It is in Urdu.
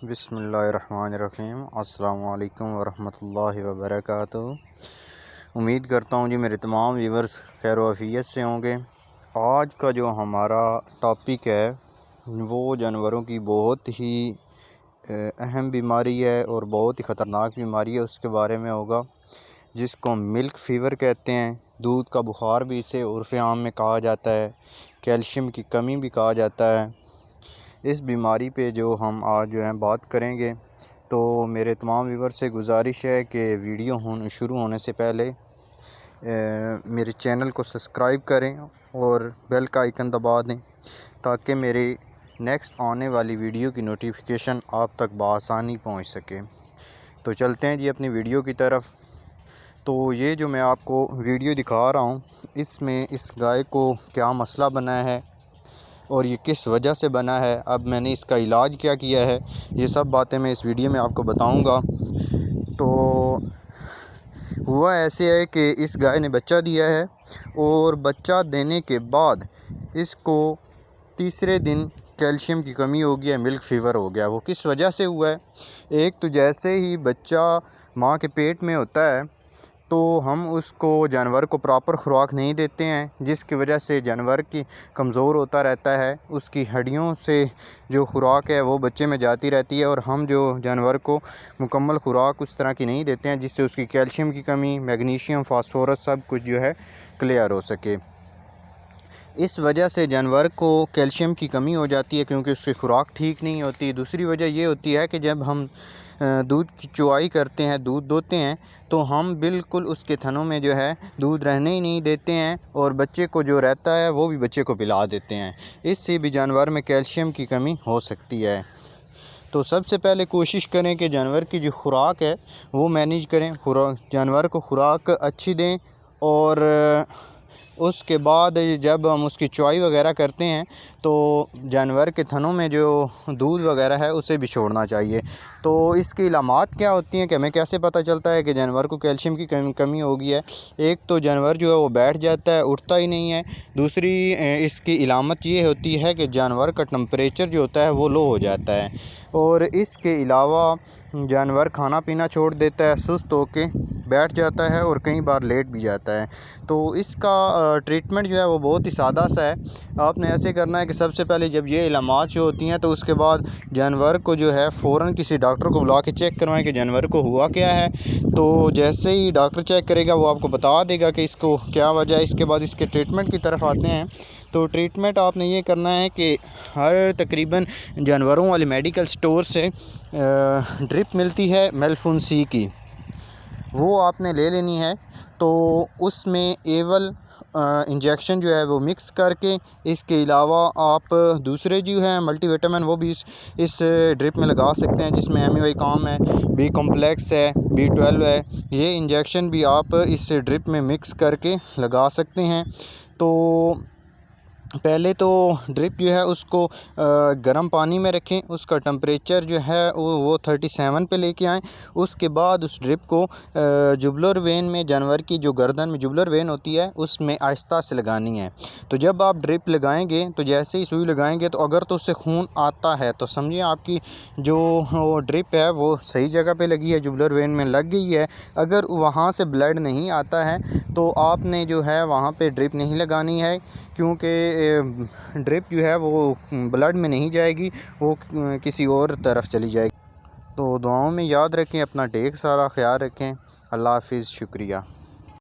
بسم اللہ الرحمن الرحیم۔ السلام علیکم ورحمۃ اللہ وبرکاتہ۔ امید کرتا ہوں جی میرے تمام ویورز خیر و عافیت سے ہوں گے۔ آج کا جو ہمارا ٹاپک ہے وہ جانوروں کی بہت ہی اہم بیماری ہے اور بہت ہی خطرناک بیماری ہے، اس کے بارے میں ہوگا، جس کو ملک فیور کہتے ہیں۔ دودھ کا بخار بھی اسے عرف عام میں کہا جاتا ہے، کیلشیم کی کمی بھی کہا جاتا ہے۔ اس بیماری پہ جو ہم آج بات کریں گے، تو میرے تمام ویور سے گزارش ہے کہ ویڈیو شروع ہونے سے پہلے میرے چینل کو سبسکرائب کریں اور بیل کا آئیکن دبا دیں تاکہ میری نیکسٹ آنے والی ویڈیو کی نوٹیفیکیشن آپ تک بآسانی پہنچ سکے۔ تو چلتے ہیں جی اپنی ویڈیو کی طرف۔ تو یہ جو میں آپ کو ویڈیو دکھا رہا ہوں، اس میں اس گائے کو کیا مسئلہ بنا ہے اور یہ کس وجہ سے بنا ہے، اب میں نے اس کا علاج کیا کیا ہے، یہ سب باتیں میں اس ویڈیو میں آپ کو بتاؤں گا۔ تو ہوا ایسے ہے کہ اس گائے نے بچہ دیا ہے اور بچہ دینے کے بعد اس کو تیسرے دن کیلشیم کی کمی ہو گیا، ملک فیور ہو گیا۔ وہ کس وجہ سے ہوا ہے؟ ایک تو جیسے ہی بچہ ماں کے پیٹ میں ہوتا ہے تو ہم اس کو جانور کو پراپر خوراک نہیں دیتے ہیں، جس کی وجہ سے جانور کی کمزور ہوتا رہتا ہے، اس کی ہڈیوں سے جو خوراک ہے وہ بچے میں جاتی رہتی ہے، اور ہم جو جانور کو مکمل خوراک اس طرح کی نہیں دیتے ہیں جس سے اس کی کیلشیم کی کمی، میگنیشیم، فاسفورس سب کچھ کلیئر ہو سکے۔ اس وجہ سے جانور کو کیلشیم کی کمی ہو جاتی ہے کیونکہ اس کی خوراک ٹھیک نہیں ہوتی۔ دوسری وجہ یہ ہوتی ہے کہ جب ہم دودھ کی چوائی کرتے ہیں، دودھ دوہتے ہیں، تو ہم بالکل اس کے تھنوں میں دودھ رہنے ہی نہیں دیتے ہیں، اور بچے کو جو رہتا ہے وہ بھی بچے کو پلا دیتے ہیں۔ اس سے بھی جانور میں کیلشیم کی کمی ہو سکتی ہے۔ تو سب سے پہلے کوشش کریں کہ جانور کی جو خوراک ہے وہ مینیج کریں، جانور کو خوراک اچھی دیں، اور اس کے بعد جب ہم اس کی چوائی وغیرہ کرتے ہیں تو جانور کے تھنوں میں جو دودھ وغیرہ ہے اسے بھی چھوڑنا چاہیے۔ تو اس کی علامات کیا ہوتی ہیں کہ ہمیں کیسے پتہ چلتا ہے کہ جانور کو کیلشیم کی کمی ہو گئی ہے؟ ایک تو جانور جو ہے وہ بیٹھ جاتا ہے، اٹھتا ہی نہیں ہے۔ دوسری اس کی علامت یہ ہوتی ہے کہ جانور کا ٹمپریچر جو ہوتا ہے وہ لو ہو جاتا ہے، اور اس کے علاوہ جانور کھانا پینا چھوڑ دیتا ہے، سست ہو کے بیٹھ جاتا ہے اور کئی بار لیٹ بھی جاتا ہے۔ تو اس کا ٹریٹمنٹ جو ہے وہ بہت ہی سادہ سا ہے۔ آپ نے ایسے کرنا ہے کہ سب سے پہلے جب یہ علامات جو ہوتی ہیں تو اس کے بعد جانور کو فوراً کسی ڈاکٹر کو بلا کے چیک کروائیں کہ جانور کو ہوا کیا ہے۔ تو جیسے ہی ڈاکٹر چیک کرے گا وہ آپ کو بتا دے گا کہ اس کو کیا وجہ ہے۔ اس کے بعد اس کے ٹریٹمنٹ کی طرف آتے ہیں۔ تو ٹریٹمنٹ آپ نے یہ کرنا ہے کہ ہر تقریباً جانوروں والے میڈیکل سٹور سے ڈرپ ملتی ہے میلفون سی کی، وہ آپ نے لے لینی ہے۔ تو اس میں ایول انجیکشن وہ مکس کر کے، اس کے علاوہ آپ دوسرے ملٹی وٹامن وہ بھی اس ڈرپ میں لگا سکتے ہیں، جس میں ایم ای کام ہے، بی کمپلیکس ہے، B12 ہے۔ یہ انجیکشن بھی آپ اس ڈرپ میں مکس کر کے لگا سکتے ہیں۔ تو پہلے تو ڈرپ اس کو گرم پانی میں رکھیں، اس کا ٹمپریچر وہ 37 پہ لے کے آئیں۔ اس کے بعد اس ڈرپ کو جبلر وین میں، جانور کی جو گردن میں جبلر وین ہوتی ہے اس میں آہستہ سے لگانی ہے۔ تو جب آپ ڈرپ لگائیں گے تو جیسے ہی سوئی لگائیں گے تو اگر تو اس سے خون آتا ہے تو سمجھیں آپ کی جو ڈرپ ہے وہ صحیح جگہ پہ لگی ہے، جبلر وین میں لگ گئی ہے۔ اگر وہاں سے بلڈ نہیں آتا ہے تو آپ نے وہاں پہ ڈرپ نہیں لگانی ہے، کیونکہ ڈرپ وہ بلڈ میں نہیں جائے گی، وہ کسی اور طرف چلی جائے گی۔ تو دعاؤں میں یاد رکھیں، اپنا ڈھیر سارا خیال رکھیں۔ اللہ حافظ، شکریہ۔